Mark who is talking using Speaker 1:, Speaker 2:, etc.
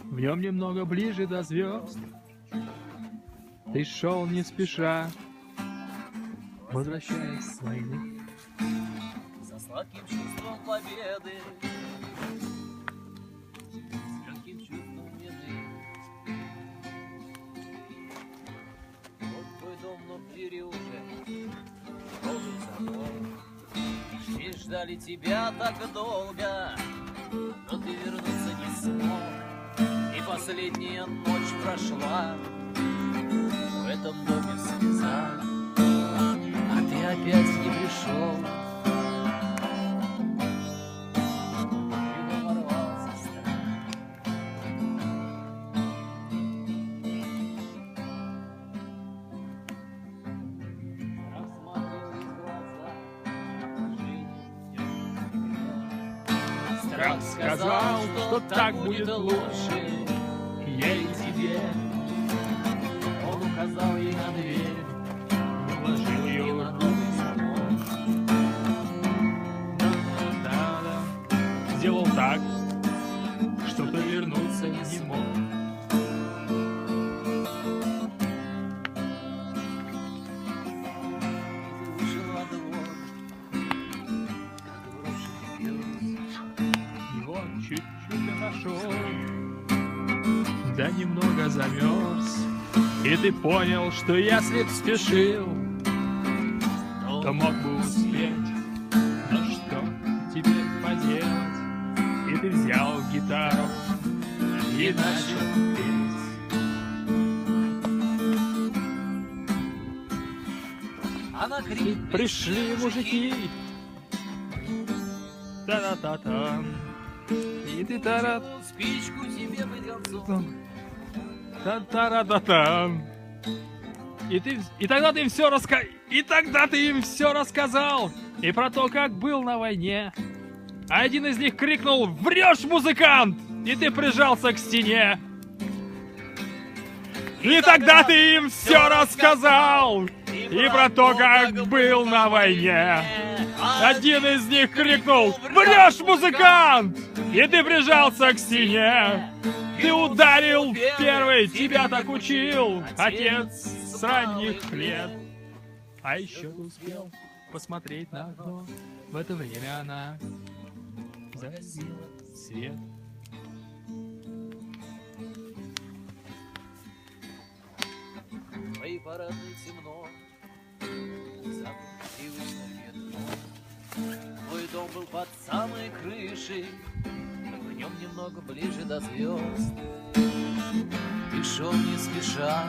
Speaker 1: В нем немного ближе до звезд. Ты шел не спеша, возвращаясь с войны.
Speaker 2: Со сладким чувством победы, с легким чувством вины. Вот твой дом, но в двери уже тяжелый забор. И ждали тебя так долго, но ты вернуться не смог. И последняя ночь прошла в этом доме в слезах, а ты опять не пришел. И ворвался страх. Рассмотрел из глаза жизнь.
Speaker 1: Страх сказал, что так будет лучше ей и тебе.
Speaker 2: Он указал ей на дверь,
Speaker 1: Вложил
Speaker 2: и
Speaker 1: ее
Speaker 2: на новый замок.
Speaker 1: да. Сделал так, что ты вернуться не мог.
Speaker 2: И ты вышел во двор, как брошенный пес.
Speaker 1: Его чуть-чуть я нашел, да немного замерз. И ты понял, что если б спешил, то мог бы успеть. Но что теперь поделать? И ты взял гитару и начал петь.
Speaker 2: А на крик
Speaker 1: Пришли мужики, та-та-та-та, и ты тара
Speaker 2: спичку тебе быть концом.
Speaker 1: та-та-та-та. И тогда ты им все рассказал. И про то, как был на войне. А один из них крикнул: «Врешь, музыкант!» И ты прижался к стене. И тогда ты им все рассказал. И про то, как был на войне. Один из них крикнул: «Врешь, музыкант!» И ты прижался к стене. Ты ударил первый, тебя так учил отец с ранних лет. А еще ты успел посмотреть на окно. В это время она загасила свет.
Speaker 2: В твоей парадной темно, запустилось на пятно. Твой дом был под самой крышей, в нем немного ближе до звезд. Ты шел не спеша,